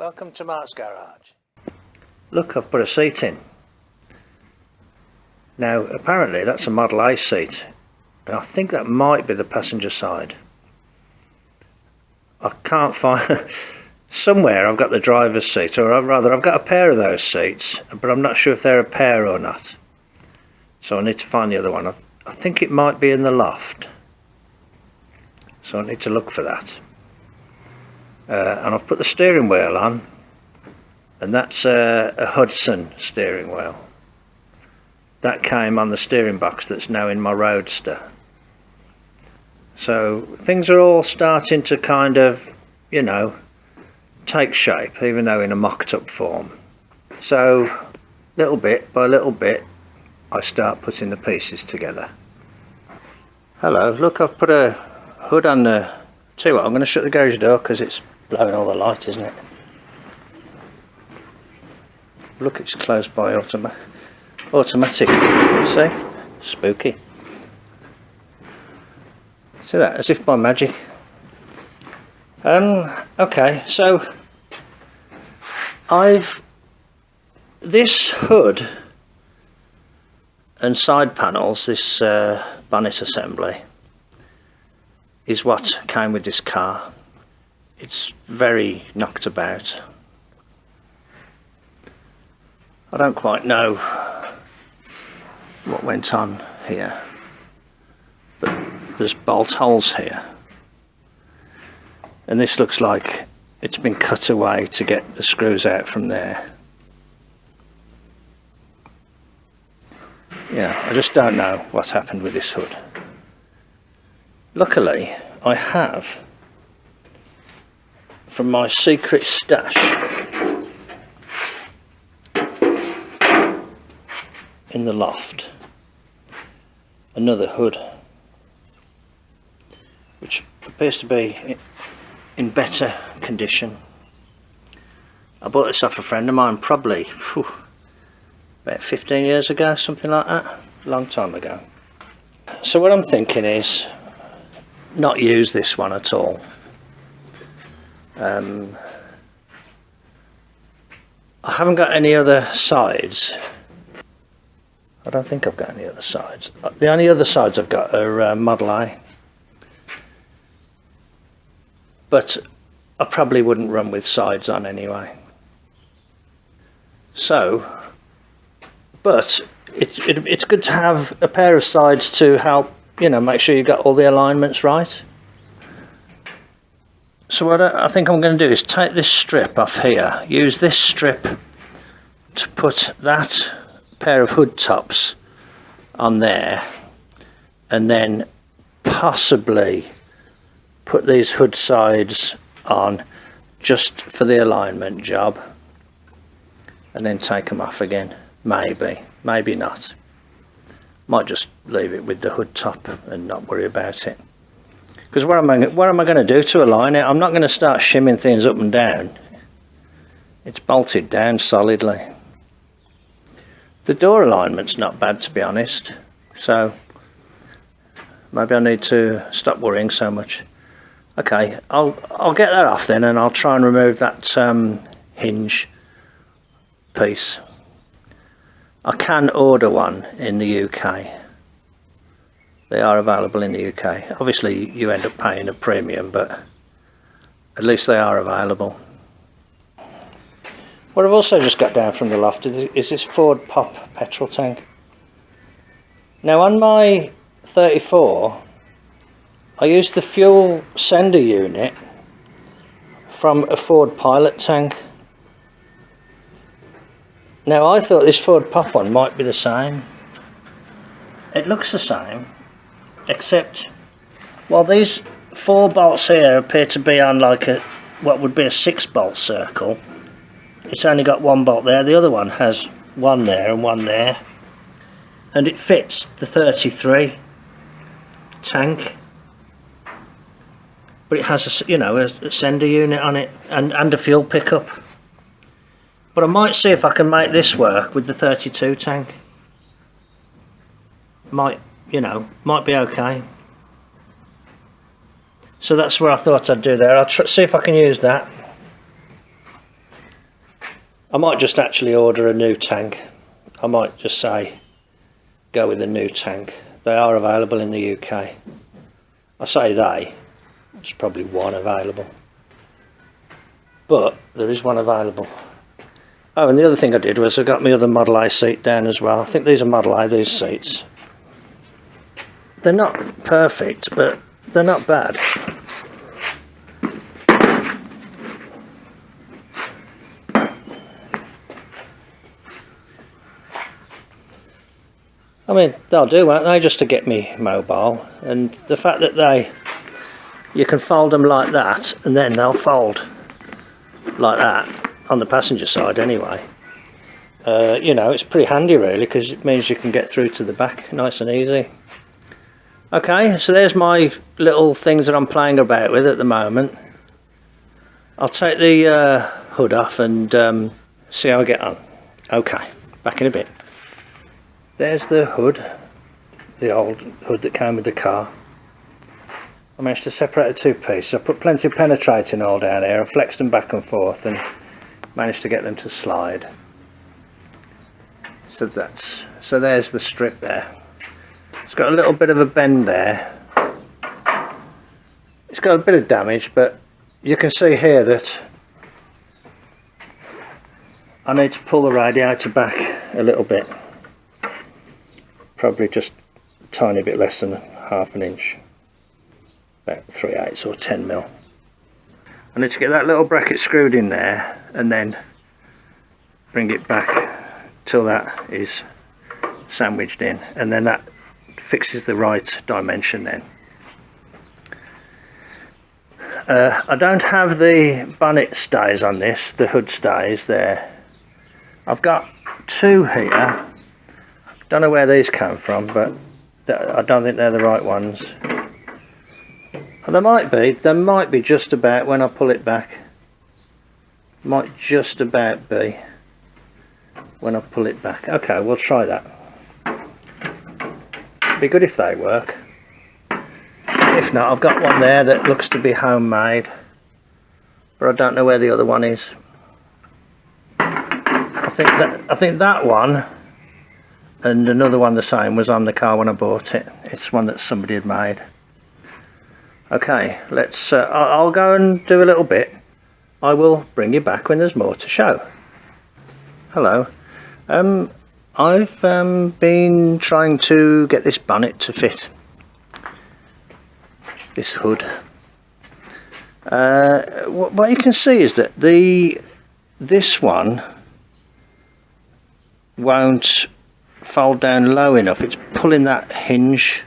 Welcome to Mart's garage. Look, I've put a seat in. Now apparently that's a Model A seat, and I think that might be the passenger side. I can't find somewhere I've got the driver's seat, or rather I've got a pair of those seats, but I'm not sure if they're a pair or not, so I need to find the other one. I think it might be in the loft, so I need to look for that. And I've put the steering wheel on, and that's a Hudson steering wheel. That came on the steering box that's now in my Roadster. So things are all starting to kind of, you know, take shape, even though in a mocked up form. So little bit by little bit I start putting the pieces together. Hello, look, I've put a hood on the... Tell you what, I'm going to shut the garage door because it's blowing all the light, isn't it? Look, it's closed by automatic. See? Spooky. See that? As if by magic. Okay, so this hood and side panels, this bonnet assembly, is what came with this car. It's very knocked about. I don't quite know what went on here, but there's bolt holes here, and this looks like it's been cut away to get the screws out from there. Yeah, I just don't know what happened with this hood. Luckily, I have, from my secret stash in the loft, another hood which appears to be in better condition. I bought this off a friend of mine probably about 15 years ago, something like that, a long time ago. So what I'm thinking is not use this one at all. I haven't got any other sides. I don't think I've got any other sides. The only other sides I've got are Model A. But I probably wouldn't run with sides on anyway. So, but it's good to have a pair of sides to help, you know, make sure you've got all the alignments right. So what I think I'm going to do is take this strip off here, use this strip to put that pair of hood tops on there, and then possibly put these hood sides on just for the alignment job, and then take them off again. Maybe not. Might just leave it with the hood top and not worry about it. Because what am I going to do to align it? I'm not going to start shimming things up and down. It's bolted down solidly. The door alignment's not bad, to be honest, so maybe I need to stop worrying so much. Okay, I'll get that off then, and I'll try and remove that hinge piece. I can order one in the UK. They are available in the UK. Obviously you end up paying a premium, but at least they are available. What I've also just got down from the loft is this Ford Pop petrol tank. Now on my 34, I used the fuel sender unit from a Ford Pilot tank. Now I thought this Ford Pop one might be the same. It looks the same, except while these 4 bolts here appear to be on like what would be a 6-bolt circle, it's only got 1 bolt there. The other one has 1 there and 1 there, and it fits the 33 tank, but it has a sender unit on it and a fuel pickup. But I might see if I can make this work with the 32 tank. Might be okay. So that's what I thought I'd do there. I'll see if I can use that. I might just actually order a new tank. I might just say go with a new tank. They are available in the UK. I say they, there's probably one available, but there is one available. Oh, and the other thing I did was I got my other Model A seat down as well. I think these are Model A, these seats. They're not perfect, but they're not bad. I mean, they'll do, won't they, just to get me mobile. And the fact that you can fold them like that, and then they'll fold like that on the passenger side anyway. You know, it's pretty handy really, because it means you can get through to the back nice and easy. Okay, so there's my little things that I'm playing about with at the moment. I'll take the hood off and see how I get on. Okay, back in a bit. There's the hood, the old hood that came with the car. I managed to separate the two pieces. I put plenty of penetrating oil down here. I flexed them back and forth and managed to get them to slide. So there's the strip there. It's got a little bit of a bend there. It's got a bit of damage, but you can see here that I need to pull the radiator back a little bit. Probably just a tiny bit less than half an inch, about 3/8 or 10 mil. I need to get that little bracket screwed in there and then bring it back till that is sandwiched in, and then that fixes the right dimension then. I don't have the bonnet stays on this, the hood stays there. I've got two here. Don't know where these come from, but I don't think they're the right ones. They might be just about when I pull it back. Might just about be when I pull it back. Okay, we'll try that. Be good if they work. If not, I've got one there that looks to be homemade, but I don't know where the other one is. I think that one and another one the same was on the car when I bought it. It's one that somebody had made. Okay, let's I'll go and do a little bit. I will bring you back when there's more to show. Hello. I've been trying to get this bonnet to fit this hood. What you can see is that this one won't fold down low enough. It's pulling that hinge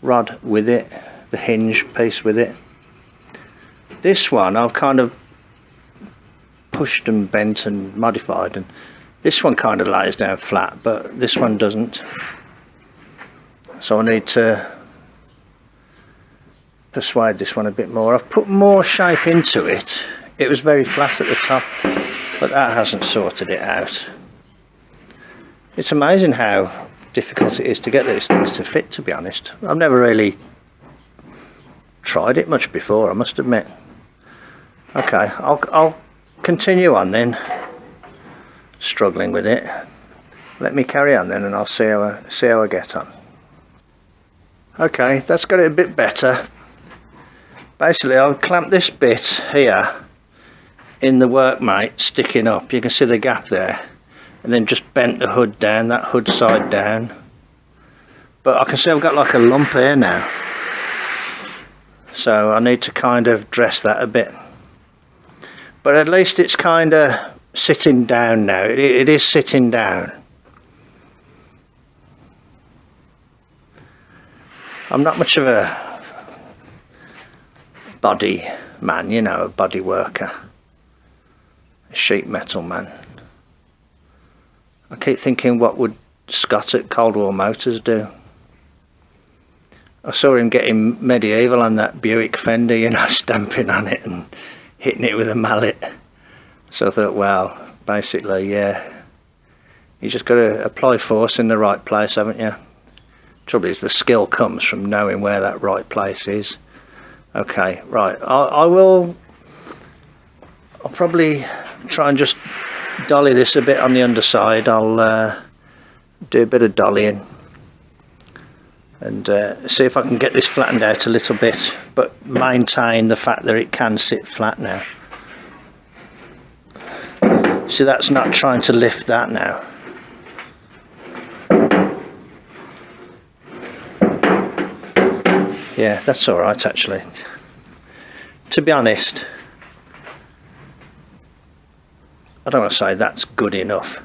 rod with it, the hinge piece with it. This one I've kind of pushed and bent and modified, and this one kind of lays down flat, but this one doesn't. So I need to persuade this one a bit more. I've put more shape into it. It was very flat at the top, but that hasn't sorted it out. It's amazing how difficult it is to get these things to fit, to be honest. I've never really tried it much before, I must admit. Okay, I'll continue on then, struggling with it. Let me carry on then, and I'll see how I get on. Okay, that's got it a bit better. Basically, I'll clamp this bit here in the Workmate sticking up. You can see the gap there, and then just bent the hood down, that hood side down. But I can see I've got like a lump here now, so I need to kind of dress that a bit. But at least it's kind of sitting down now. It is sitting down. I'm not much of a body man, you know, a body worker, a sheet metal man. I keep thinking, what would Scott at Cold War Motors do? I saw him getting medieval on that Buick fender, you know, stamping on it and hitting it with a mallet. So I thought, well, basically, yeah, you just got to apply force in the right place, haven't you? Trouble is, the skill comes from knowing where that right place is. Okay, right, I'll probably try and just dolly this a bit on the underside. I'll do a bit of dollying and see if I can get this flattened out a little bit, but maintain the fact that it can sit flat now. See, that's not trying to lift that now. Yeah, that's alright actually. To be honest, I don't want to say that's good enough.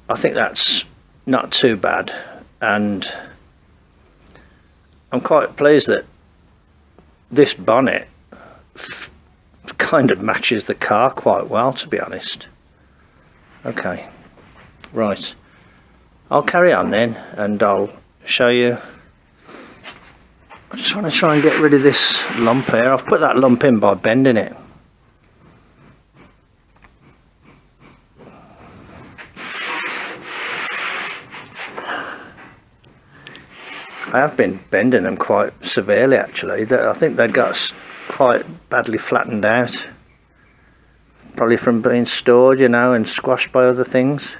I think that's not too bad, and I'm quite pleased that this bonnet kind of matches the car quite well, to be honest. Okay, right, I'll carry on then and I'll show you. I just want to try and get rid of this lump here. I've put that lump in by bending it. I have been bending them quite severely actually. I think they got quite badly flattened out. Probably from being stored, you know, and squashed by other things.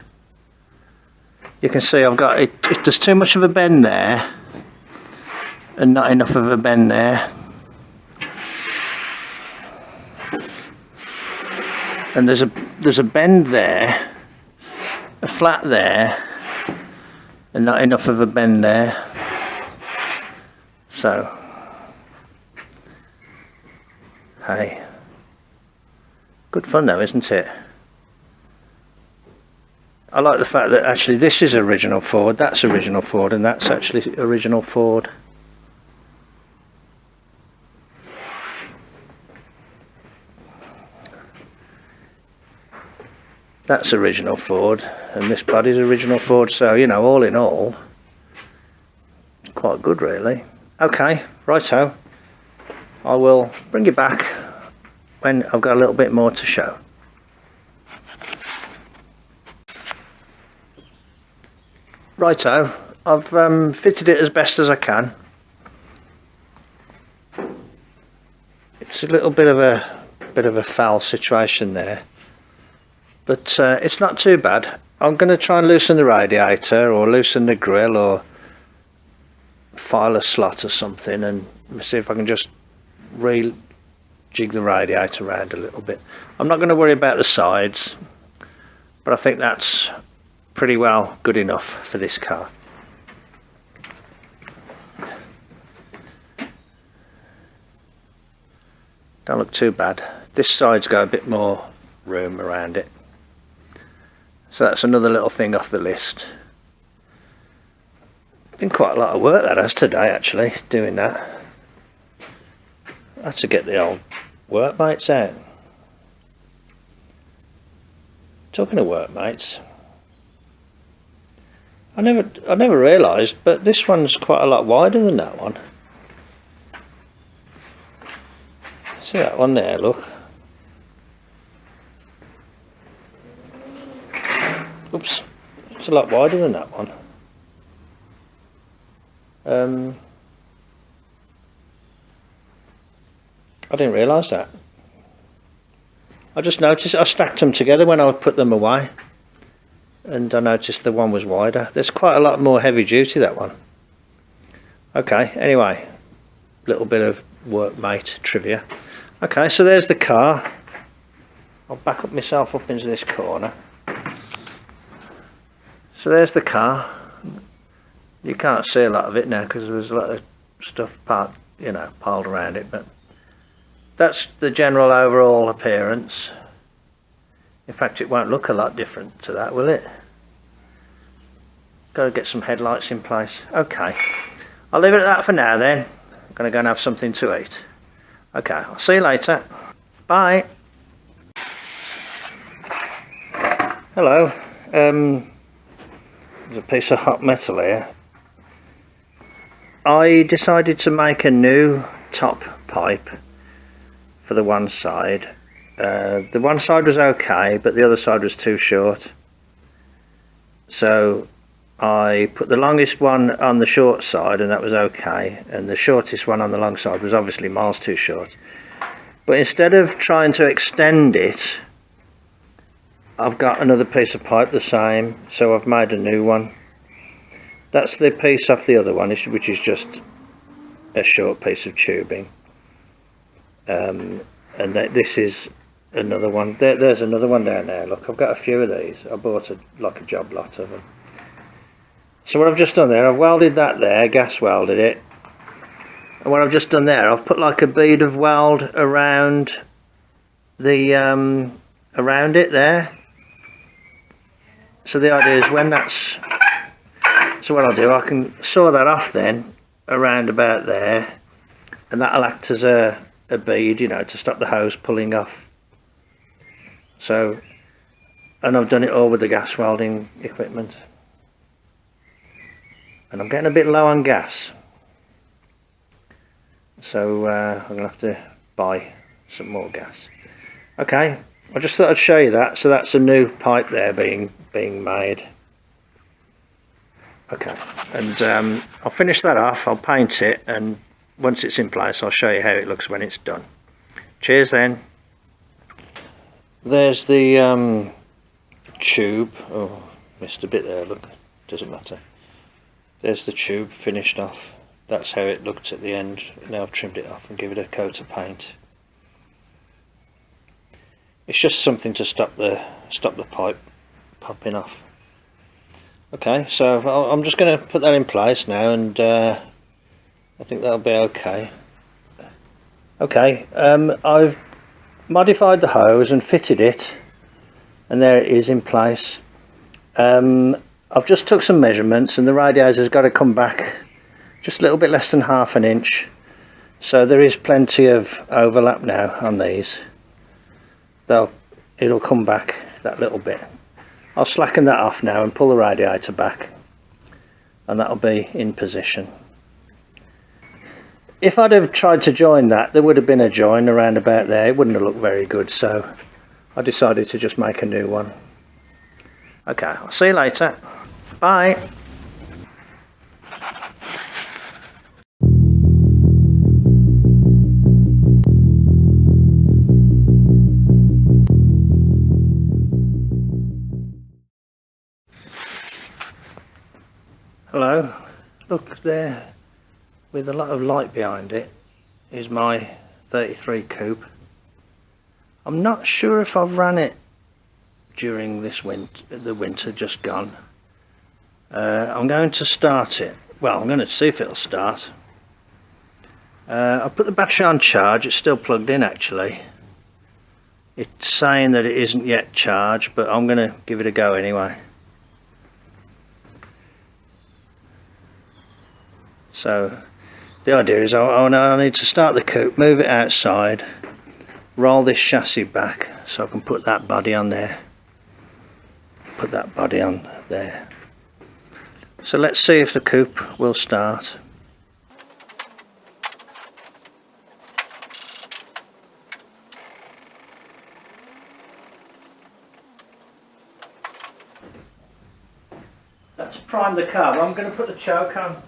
You can see I've got it. There's too much of a bend there and not enough of a bend there. And there's a bend there, a flat there, and not enough of a bend there. So, hey, good fun though, isn't it? I like the fact that actually this is original Ford, that's original Ford, and that's actually original Ford. That's original Ford, and this body's original Ford, so, you know, all in all, quite good really. Okay, righto. I will bring you back when I've got a little bit more to show. Righto, I've fitted it as best as I can. It's a little bit of a foul situation there, but it's not too bad. I'm going to try and loosen the radiator or loosen the grille or file a slot or something and see if I can just re-jig the radiator around a little bit. I'm not going to worry about the sides, but I think that's pretty well good enough for this car. Don't look too bad. This side's got a bit more room around it, so that's another little thing off the list. Been quite a lot of work that has today actually, doing that. I had to get the old Workmates out. Talking of Workmates, I never realised, but this one's quite a lot wider than that one. See that one there, look. Oops, it's a lot wider than that one. I didn't realise that. I just noticed, I stacked them together when I put them away, and I noticed the one was wider. There's quite a lot more heavy duty, that one. Okay, anyway, little bit of Workmate trivia. Okay, so there's the car. I'll back up myself up into this corner. So there's the car. You can't see a lot of it now because there's a lot of stuff parked, you know, piled around it, but that's the general overall appearance. In fact, it won't look a lot different to that, will it? Got to get some headlights in place. Okay, I'll leave it at that for now then. I'm going to go and have something to eat. Okay, I'll see you later. Bye. Hello. There's a piece of hot metal here. I decided to make a new top pipe for the one side. The one side was okay, but the other side was too short. So I put the longest one on the short side, and that was okay, and the shortest one on the long side was obviously miles too short. But instead of trying to extend it, I've got another piece of pipe the same, so I've made a new one. That's the piece off the other one, which is just a short piece of tubing. And this is another one. There's another one down there. Look, I've got a few of these. I bought like a job lot of them. So what I've just done there, I've welded that there, gas welded it. And what I've just done there, I've put like a bead of weld around the around it there. So the idea is when that's, so what I'll do, I can saw that off then around about there, and that'll act as a bead, you know, to stop the hose pulling off. So, and I've done it all with the gas welding equipment. And I'm getting a bit low on gas, so I'm gonna have to buy some more gas. Okay, I just thought I'd show you that. So that's a new pipe there being made. Okay, and I'll finish that off, I'll paint it, and once it's in place I'll show you how it looks when it's done. Cheers then. There's the tube. Oh, missed a bit there, look, doesn't matter. There's the tube finished off. That's how it looked at the end. Now I've trimmed it off and give it a coat of paint. It's just something to stop the pipe popping off. Okay, so I'm just going to put that in place now, and I think that'll be okay. Okay, I've modified the hose and fitted it, and there it is in place. I've just took some measurements, and the radiator's got to come back just a little bit less than ½ an inch. So there is plenty of overlap now on these. It'll come back that little bit. I'll slacken that off now and pull the radiator back, and that'll be in position. If I'd have tried to join that, there would have been a join around about there. It wouldn't have looked very good, so I decided to just make a new one. Okay, I'll see you later. Bye. Hello, look there, with a lot of light behind it, is my 33 Coupe. I'm not sure if I've ran it during this the winter just gone. I'm going to start it. Well, I'm going to see if it'll start. I put the battery on charge. It's still plugged in actually. It's saying that it isn't yet charged, but I'm going to give it a go anyway. So the idea is I need to start the coupe, move it outside, roll this chassis back so I can put that body on there. Put that body on there. So let's see if the coupe will start. Let's prime the car. I'm going to put the choke on.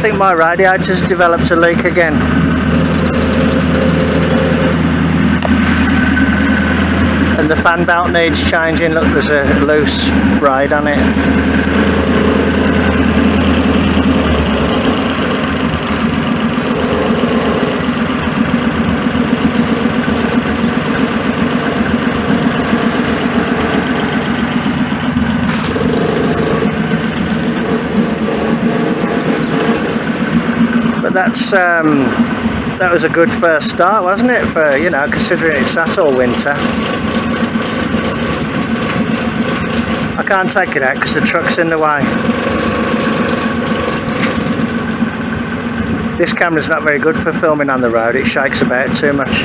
think my radiator's developed a leak again. And the fan belt needs changing. Look, there's a loose braid on it. But that was a good first start, wasn't it? For, you know, considering it sat all winter. I can't take it out because the truck's in the way. This camera's not very good for filming on the road, it shakes about too much.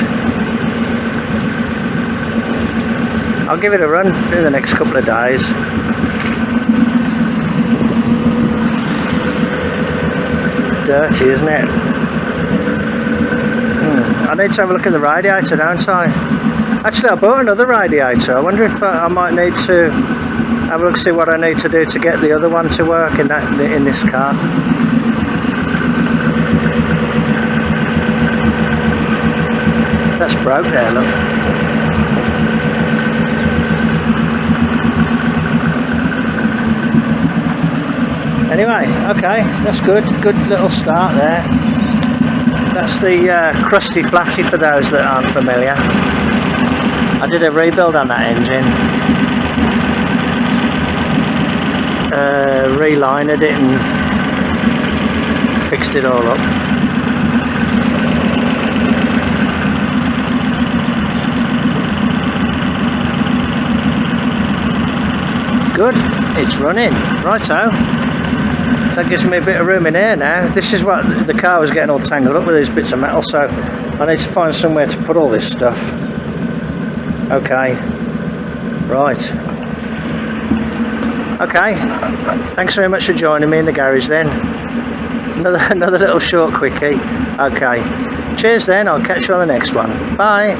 I'll give it a run in the next couple of days. Dirty, isn't it? I need to have a look at the radiator, don't I? Actually, I bought another radiator. I wonder if I might need to have a look, see what I need to do to get the other one to work in this car. That's broke there, look. Anyway, okay, that's good. Good little start there. That's the crusty flatty for those that aren't familiar. I did a rebuild on that engine. Relined it and fixed it all up. Good, it's running. Righto. That gives me a bit of room in here now. This is what the car was getting all tangled up with, these bits of metal, so I need to find somewhere to put all this stuff. Okay, right. Okay, thanks very much for joining me in the garage then. Another little short quickie. Okay, cheers then, I'll catch you on the next one. Bye.